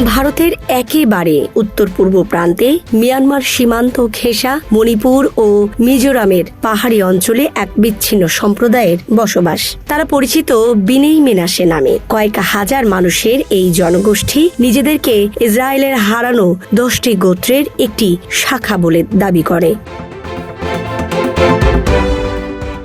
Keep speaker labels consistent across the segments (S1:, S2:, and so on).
S1: ভারতের একেবারে উত্তর পূর্ব প্রান্তে মিয়ানমার সীমান্ত ঘেঁষা মণিপুর ও মিজোরামের পাহাড়ি অঞ্চলে এক বিচ্ছিন্ন সম্প্রদায়ের বসবাস। তারা পরিচিত বিনেই মেনাসে নামে। কয়েক হাজার মানুষের এই জনগোষ্ঠী নিজেদেরকে ইসরায়েলের হারানো 10টি গোত্রের একটি শাখা বলে দাবি করে।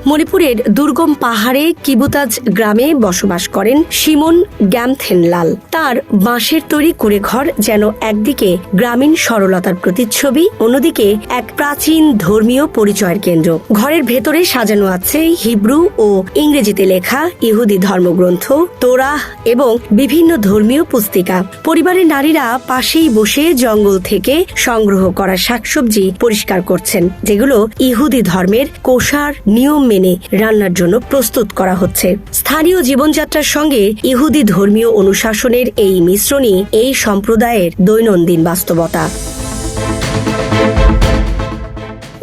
S1: মণিপুরের দুর্গম পাহাড়ে কিবুতাজ গ্রামে বসবাস করেন শিমন গ্যামথেনলাল। তার বাঁশের তৈরি কুঁড়েঘর যেন একদিকে গ্রামীণ সরলতার প্রতিচ্ছবি, অন্যদিকে এক প্রাচীন ধর্মীয় পরিচয়ের কেন্দ্র। ঘরের ভেতরে সাজানো আছে হিব্রু ও ইংরেজিতে লেখা ইহুদি ধর্মগ্রন্থ, তোরাহ এবং বিভিন্ন ধর্মীয় পুস্তিকা। পরিবারের নারীরা পাশেই বসে জঙ্গল থেকে সংগ্রহ করা শাকসবজি পরিষ্কার করছেন, যেগুলো ইহুদি ধর্মের কোষার নিয়ম মেনে রান্নার জন্য প্রস্তুত করা হচ্ছে। স্থানীয় জীবনযাত্রার সঙ্গে ইহুদি ধর্মীয় অনুশাসনের এই মিশ্রণই এই সম্প্রদায়ের দৈনন্দিন বাস্তবতা।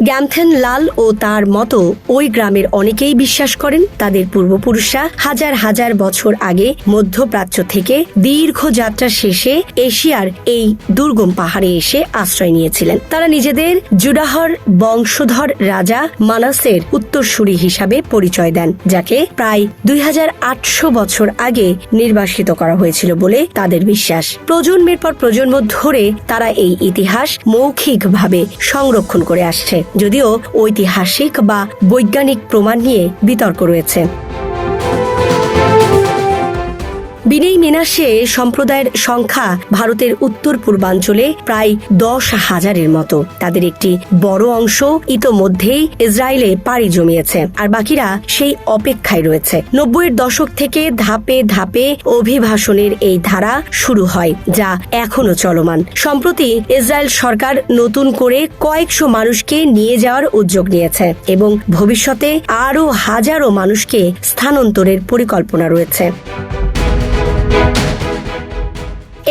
S1: গ্যামথেনলাল ও তার মতো ওই গ্রামের অনেকেই বিশ্বাস করেন তাদের পূর্বপুরুষরা হাজার হাজার বছর আগে মধ্যপ্রাচ্য থেকে দীর্ঘ যাত্রা শেষে এশিয়ার এই দুর্গম পাহাড়ে এসে আশ্রয় নিয়েছিলেন। তারা নিজেদের জুডাহর বংশধর রাজা মানাসের উত্তরসূরি হিসাবে পরিচয় দেন, যাকে প্রায় 2800 বছর আগে নির্বাসিত করা হয়েছিল বলে তাদের বিশ্বাস। প্রজন্মের পর প্রজন্ম ধরে তারা এই ইতিহাস মৌখিকভাবে সংরক্ষণ করে আসছে, যদিও ঐতিহাসিক বা বৈজ্ঞানিক প্রমাণ নিয়ে বিতর্ক রয়েছে। বিনেই মেনাসে সম্প্রদায়ের সংখ্যা ভারতের উত্তর পূর্বাঞ্চলে প্রায় 10,000-এর মতো। তাদের একটি বড় অংশ ইতোমধ্যেই ইসরায়েলে পাড়ি জমিয়েছে, আর বাকিরা সেই অপেক্ষায় রয়েছে। 90-এর দশক থেকে ধাপে ধাপে অভিবাসনের এই ধারা শুরু হয়, যা এখনো চলমান। সম্প্রতি ইসরায়েল সরকার নতুন করে কয়েকশো মানুষকে নিয়ে যাওয়ার উদ্যোগ নিয়েছে এবং ভবিষ্যতে আরও হাজারো মানুষকে স্থানান্তরের পরিকল্পনা রয়েছে।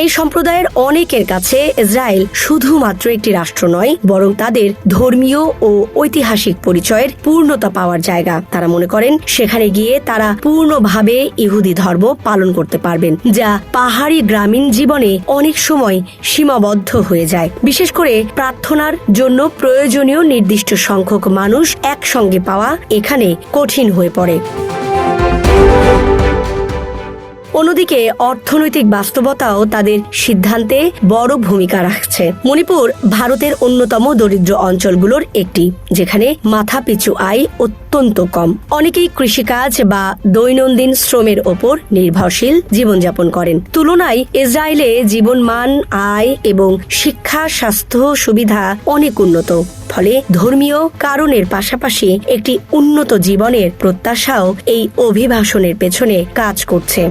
S1: এই সম্প্রদায়ের অনেকের কাছে ইসরায়েল শুধুমাত্র একটি রাষ্ট্র নয়, বরং তাদের ধর্মীয় ও ঐতিহাসিক পরিচয়ের পূর্ণতা পাওয়ার জায়গা। তারা মনে করেন সেখানে গিয়ে তারা পূর্ণভাবে ইহুদি ধর্ম পালন করতে পারবেন, যা পাহাড়ি গ্রামীণ জীবনে অনেক সময় সীমাবদ্ধ হয়ে যায়। বিশেষ করে প্রার্থনার জন্য প্রয়োজনীয় নির্দিষ্ট সংখ্যক মানুষ একসঙ্গে পাওয়া এখানে কঠিন হয়ে পড়ে। অন্যদিকে অর্থনৈতিক বাস্তবতাও তাদের সিদ্ধান্তে বড় ভূমিকা রাখছে। মণিপুর ভারতের অন্যতম দরিদ্র অঞ্চলগুলোর একটি, যেখানে মাথাপিছু আয় অত্যন্ত কম। অনেকেই কৃষিকাজ বা দৈনন্দিন শ্রমের ওপর নির্ভরশীল জীবনযাপন করেন। তুলনায় ইসরায়েলে জীবনমান, আয় এবং শিক্ষা, স্বাস্থ্য সুবিধা অনেক উন্নত। ফলে ধর্মীয় কারণের পাশাপাশি একটি উন্নত জীবনের প্রত্যাশাও এই অভিবাসনের পেছনে কাজ করছে।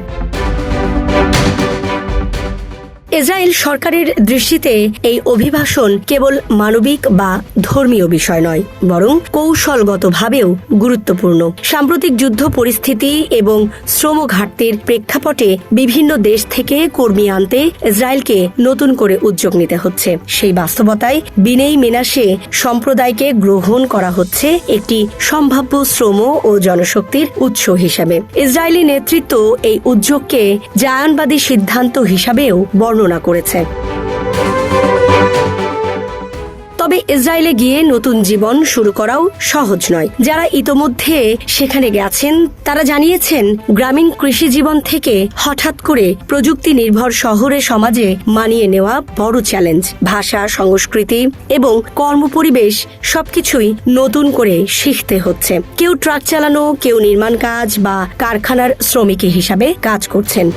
S1: ইসরায়েল সরকারের দৃষ্টিতে এই অভিবাসন কেবল মানবিক বা ধর্মীয় বিষয় নয়, বরং কৌশলগতভাবেও গুরুত্বপূর্ণ। সাম্প্রতিক যুদ্ধ পরিস্থিতি এবং শ্রম ঘাটতির প্রেক্ষাপটে বিভিন্ন দেশ থেকে কর্মী আনতে ইসরায়েলকে নতুন করে উদ্যোগ নিতে হচ্ছে। সেই বাস্তবতায় বিনেই মেনাসে সম্প্রদায়কে গ্রহণ করা হচ্ছে একটি সম্ভাব্য শ্রম ও জনশক্তির উৎস হিসাবে। ইসরায়েলি নেতৃত্ব এই উদ্যোগকে জায়নবাদী সিদ্ধান্ত হিসাবেও বর্ণনা করেছে। তবে ইসরায়েলে গিয়ে নতুন জীবন শুরু করাও সহজ নয়। যারা ইতোমধ্যে সেখানে গেছেন তারা জানিয়েছেন, গ্রামীণ কৃষি জীবন থেকে হঠাৎ করে প্রযুক্তি নির্ভর শহরে সমাজে মানিয়ে নেওয়া বড় চ্যালেঞ্জ। ভাষা, সংস্কৃতি এবং কর্মপরিবেশ সবকিছুই নতুন করে শিখতে হচ্ছে। কেউ ট্রাক চালানো, কেউ নির্মাণ কাজ বা কারখানার শ্রমিক হিসাবে কাজ করছেন।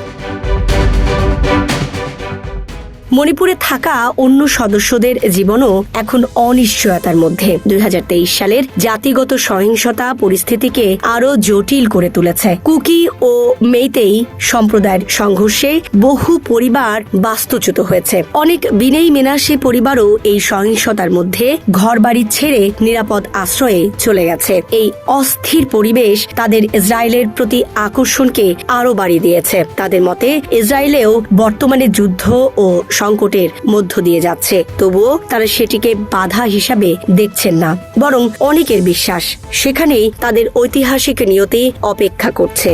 S1: মণিপুরে থাকা অন্য সদস্যদের জীবনও এখন অনিশ্চয়তার মধ্যে। 2023 সালের জাতিগত সহিংসতা পরিস্থিতিকে আরো জটিল করে তুলেছে। কুকি ও মেইতেই সম্প্রদায়ের সংঘর্ষে বহু পরিবার বাস্তুচ্যুত হয়েছে। অনেক বিনেই মেনাসে পরিবারও এই সহিংসতার মধ্যে ঘরবাড়ি ছেড়ে নিরাপদ আশ্রয়ে চলে গেছে। এই অস্থির পরিবেশ তাদের ইসরায়েলের প্রতি আকর্ষণকে আরো বাড়িয়ে দিয়েছে। তাদের মতে ইসরায়েলেও বর্তমানে যুদ্ধ ও সংকটের মধ্য দিয়ে যাচ্ছে, তবুও তারা সেটিকে বাধা হিসাবে দেখছেন না, বরং অনেকের বিশ্বাস সেখানেই তাদের ঐতিহাসিক নিয়তি অপেক্ষা করছে।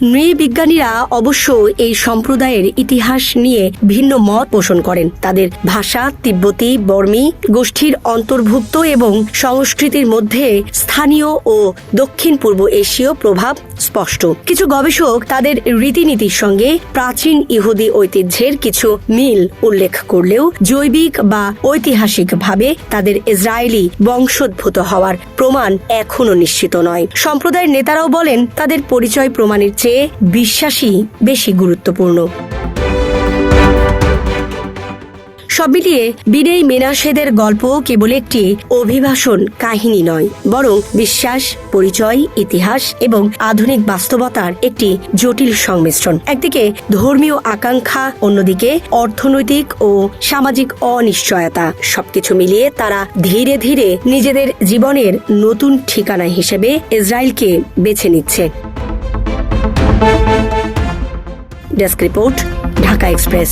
S1: নৃবিজ্ঞানীরা অবশ্য এই সম্প্রদায়ের ইতিহাস নিয়ে ভিন্ন মত পোষণ করেন। তাদের ভাষা তিব্বতী বর্মী গোষ্ঠীর অন্তর্ভুক্ত এবং সংস্কৃতির মধ্যে স্থানীয় ও দক্ষিণ পূর্ব এশীয় প্রভাব স্পষ্ট। কিছু গবেষক তাদের রীতিনীতির সঙ্গে প্রাচীন ইহুদি ঐতিহ্যের কিছু মিল উল্লেখ করলেও জৈবিক বা ঐতিহাসিকভাবে তাদের ইসরায়েলি বংশোদ্ভূত হওয়ার প্রমাণ এখনো নিশ্চিত নয়। সম্প্রদায়ের নেতারাও বলেন তাদের পরিচয় প্রমাণের চেয়ে বিশ্বাসই বেশি গুরুত্বপূর্ণ। সব মিলিয়ে বিনেই মেনাশেদের গল্প কেবল একটি অভিবাসন কাহিনী নয়, বরং বিশ্বাস, পরিচয়, ইতিহাস এবং আধুনিক বাস্তবতার একটি জটিল সংমিশ্রণ। একদিকে ধর্মীয় আকাঙ্ক্ষা, অন্যদিকে অর্থনৈতিক ও সামাজিক অনিশ্চয়তা। সবকিছু মিলিয়ে তারা ধীরে ধীরে নিজেদের জীবনের নতুন ঠিকানা হিসেবে ইসরায়েলকে বেছে নিচ্ছে। Desk report, Dhaka express.